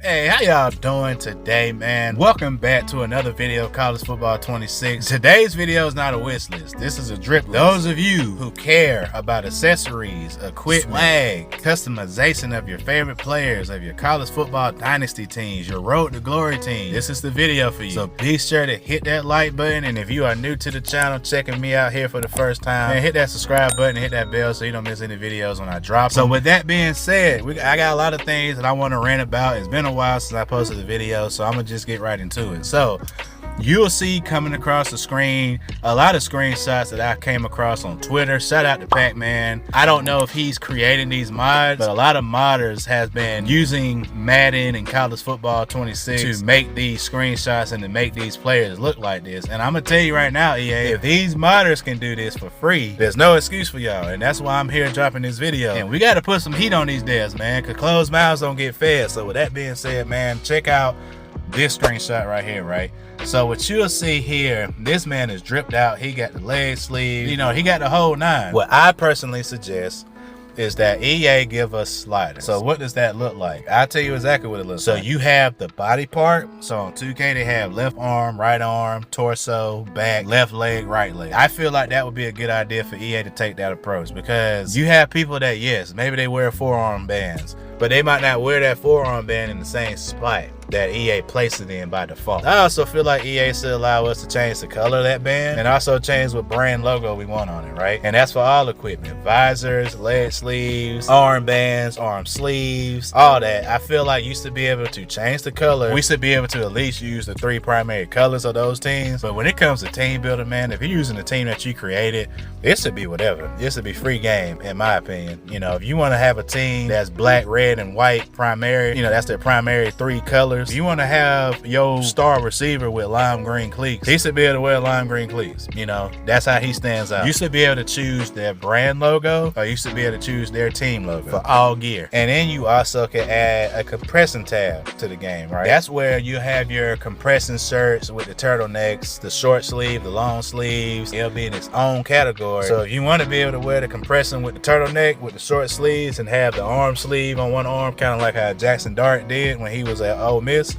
Hey, how y'all doing today, man? Welcome back to another video of College Football 26. Today's video is not a wish list. This is a drip list. Those of you who care about accessories, equipment, swag, customization of your favorite players, of your college football dynasty teams, your road to glory team, this is the video for you. So be sure to hit that like button, and if you are new to the channel, checking me out here for the first time, man, hit that subscribe button and hit that bell so you don't miss any videos when I drop them. So with that being said, I got a lot of things that I want to rant about. It's been a while since I posted the video, so I'm gonna just get right into it. So you'll see coming across the screen a lot of screenshots that I came across on Twitter. Shout out to Pac-Man. I don't know if he's creating these mods, but a lot of modders has been using Madden and College Football 26 to make these screenshots and to make these players look like this. And I'm gonna tell you right now, EA, if these modders can do this for free, there's no excuse for y'all. And that's why I'm here dropping this video. And we got to put some heat on these devs, man, because closed mouths don't get fed. So with that being said, man, check out this screenshot right here, right? So what you'll see here, this man is dripped out. He got the leg sleeve, you know, he got the whole nine. What I personally suggest is that EA give us sliders. So what does that look like? I'll tell you exactly what it looks like. So you have the body part. So on 2K they have left arm, torso, back, left leg, right leg. I feel like that would be a good idea for EA to take that approach, because you have people that, yes, maybe they wear forearm bands, but they might not wear that forearm band in the same spot that EA placed it in by default. I also feel like EA should allow us to change the color of that band and also change what brand logo we want on it, right? And that's for all equipment: visors, leg sleeves, arm bands, arm sleeves, all that. I feel like you should be able to change the color. We should be able to at least use the 3 primary colors of those teams. But when it comes to team building, man, if you're using the team that you created, it should be whatever. It should be free game, in my opinion. You know, if you want to have a team that's black, red, and white primary, you know, that's their primary 3 colors. If you want to have your star receiver with lime green cleats, he should be able to wear lime green cleats. You know, that's how he stands out. You should be able to choose their brand logo, or you should be able to choose their team logo for all gear. And then you also can add a compression tab to the game, right? That's where you have your compression shirts with the turtlenecks, the short sleeve, the long sleeves. It'll be in its own category. So if you want to be able to wear the compression with the turtleneck, with the short sleeves, and have the arm sleeve on one arm, kind of like how Jackson Dart did when he was at Ole Miss,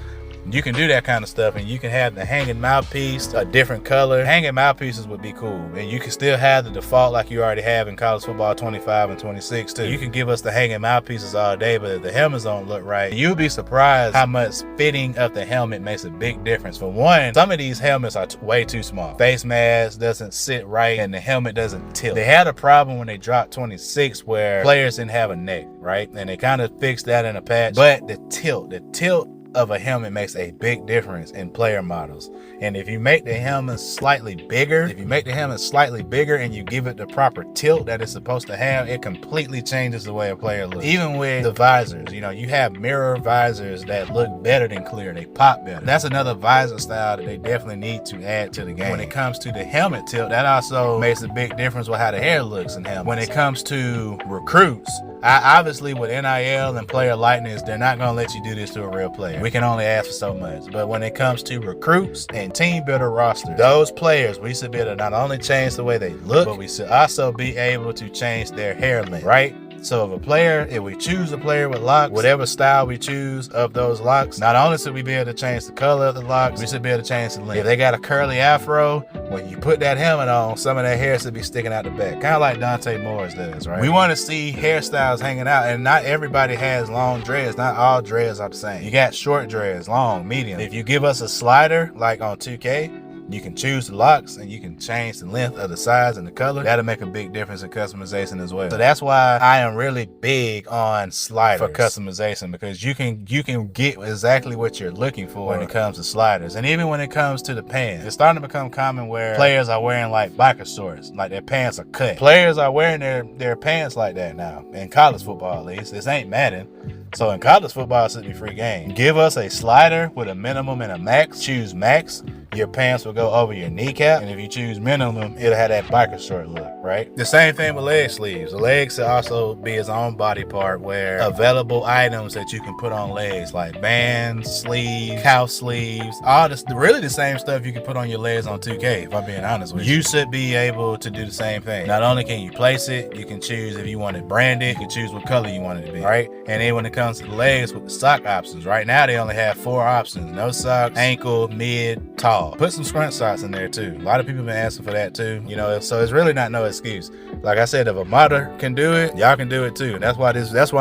you can do that kind of stuff. And you can have the hanging mouthpiece a different color. Hanging mouthpieces would be cool, and you can still have the default like you already have in College Football 25 and 26 too. You can give us the hanging mouthpieces all day, but if the helmets don't look right, you'll be surprised how much fitting of the helmet makes a big difference. For one, some of these helmets are way too small. Face mask doesn't sit right and the helmet doesn't tilt. They had a problem when they dropped 26 where players didn't have a neck, right? And they kind of fixed that in a patch, but the tilt of a helmet makes a big difference in player models. And if you make the helmet slightly bigger, and you give it the proper tilt that it's supposed to have, it completely changes the way a player looks. Even with the visors, you know, you have mirror visors that look better than clear. They pop better. That's another visor style that they definitely need to add to the game. When it comes to the helmet tilt, that also makes a big difference with how the hair looks in helmets. When it comes to recruits, obviously with NIL and player likeness, they're not going to let you do this to a real player. We can only ask for so much. But when it comes to recruits and team builder rosters, those players, we should be able to not only change the way they look, but we should also be able to change their hair length, right? So if we choose a player with locks, whatever style we choose of those locks, not only should we be able to change the color of the locks, we should be able to change the length. If they got a curly afro, when you put that helmet on, some of that hair should be sticking out the back, kind of like Dante Morris does, right? We want to see hairstyles hanging out, and not everybody has long dreads. Not all dreads are the same. You got short dreads, long, medium. If you give us a slider, like on 2K, you can choose the locks and you can change the length of the size and the color. That'll make a big difference in customization as well. So that's why I am really big on sliders for customization, because you can get exactly what you're looking for when it comes to sliders. And even when it comes to the pants, it's starting to become common where players are wearing like biker shorts, like their pants are cut. Players are wearing their pants like that now, in college football at least. This ain't Madden. So in college football, it should be free game. Give us a slider with a minimum and a max. Choose max. Your pants will go over your kneecap. And if you choose minimum, it'll have that biker short look, right? The same thing with leg sleeves. The legs should also be its own body part, where available items that you can put on legs, like bands, sleeves, calf sleeves, all this, really the same stuff you can put on your legs on 2K, if I'm being honest with you. You should be able to do the same thing. Not only can you place it, you can choose if you want it branded, you can choose what color you want it to be, right? And then when it comes to the legs with the sock options, right now they only have 4 options: no socks, ankle, mid, tall. Put some scrunch socks in there too. A lot of people have been asking for that too, you know, so it's really not no excuse. Like I said, if a modder can do it, y'all can do it too. That's why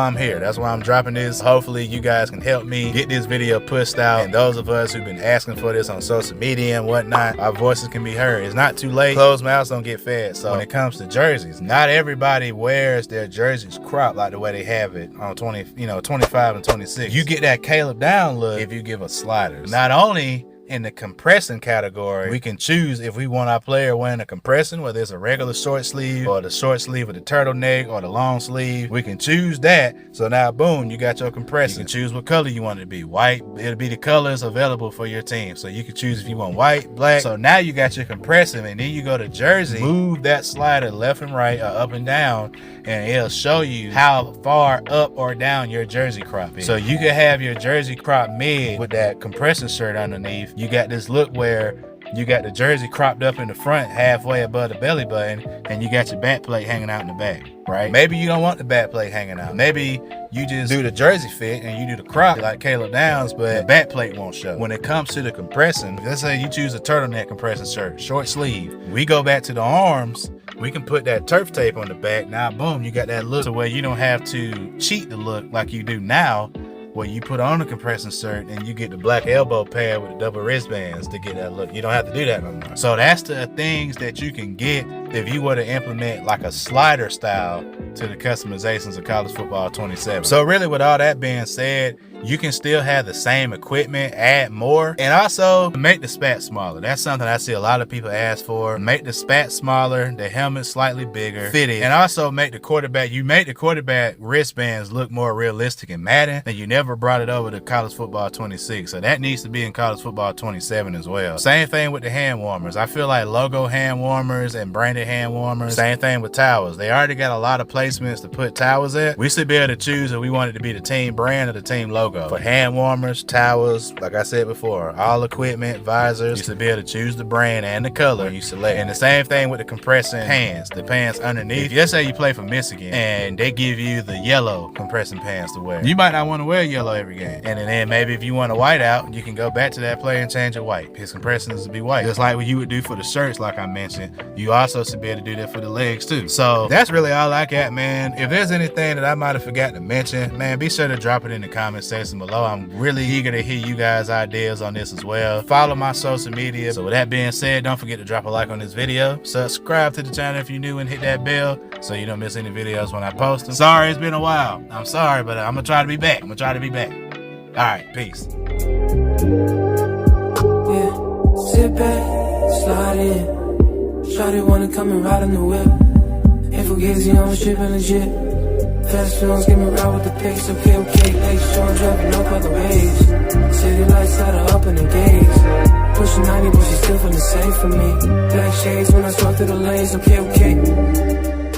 I'm here. That's why I'm dropping this. Hopefully you guys can help me get this video pushed out, and those of us who've been asking for this on social media and whatnot, our voices can be heard. It's not too late. Closed mouths don't get fed. So when it comes to jerseys, not everybody wears their jerseys cropped like the way they have it on 25 and 26. You get that Caleb Down look if you give us sliders. Not only in the compressing category, we can choose if we want our player wearing a compression, whether it's a regular short sleeve or the short sleeve with the turtleneck or the long sleeve. We can choose that. So now, boom, you got your compression. You can choose what color you want it to be. White, it'll be the colors available for your team. So you can choose if you want white, black. So now you got your compression, and then you go to jersey, move that slider left and right or up and down, and it'll show you how far up or down your jersey crop is. So you can have your jersey crop mid with that compression shirt underneath. You got this look where you got the jersey cropped up in the front halfway above the belly button, and you got your back plate hanging out in the back, right? Maybe you don't want the back plate hanging out. Maybe you just do the jersey fit and you do the crop like Caleb Downs, but the back plate won't show. When it comes to the compression, let's say you choose a turtleneck compression shirt, short sleeve. We go back to the arms. We can put that turf tape on the back. Now, boom, you got that look to where you don't have to cheat the look like you do now, where you put on the compression shirt and you get the black elbow pad with the double wristbands to get that look. You don't have to do that no more. So that's the things that you can get if you were to implement like a slider style to the customizations of College Football 27. So really, with all that being said, you can still have the same equipment, add more, and also make the spat smaller. That's something I see a lot of people ask for. Make the spat smaller, the helmet slightly bigger, fitted, and also make the quarterback wristbands look more realistic and Madden. And you never brought it over to College Football 26, so that needs to be in College Football 27 as well. Same thing with the hand warmers. I feel like logo hand warmers and branded hand warmers. Same thing with towels. They already got a lot of placements to put towels at. We should be able to choose if we want it to be the team brand or the team logo. For hand warmers, towels, like I said before, all equipment, visors, you should be able to choose the brand and the color you select. And the same thing with the compressing pants, the pants underneath. Let's say you play for Michigan and they give you the yellow compressing pants to wear. You might not want to wear yellow every game. And then maybe if you want a white out, you can go back to that player and change it white. His compressions to be white. Just like what you would do for the shirts, like I mentioned, you also should be able to do that for the legs too. So that's really all I got, man. If there's anything that I might have forgot to mention, man, be sure to drop it in the comment section below. I'm really eager to hear you guys' ideas on this as well. Follow my social media. So with that being said, don't forget to drop a like on this video. Subscribe to the channel if you're new and hit that bell so you don't miss any videos when I post them. Sorry, it's been a while. I'm sorry, but I'm gonna try to be back. All right, peace. Yeah, sit back, slide in. Shawty wanna come and ride in the whip. Ain't fugazi, I'm stripping legit. Fast films, give me ride with the pace. Okay, hey, showing driving up other ways. City lights out of up in the gates. Pushing 90, but she still feeling safe for me. Black shades when I stalk through the lanes. Okay.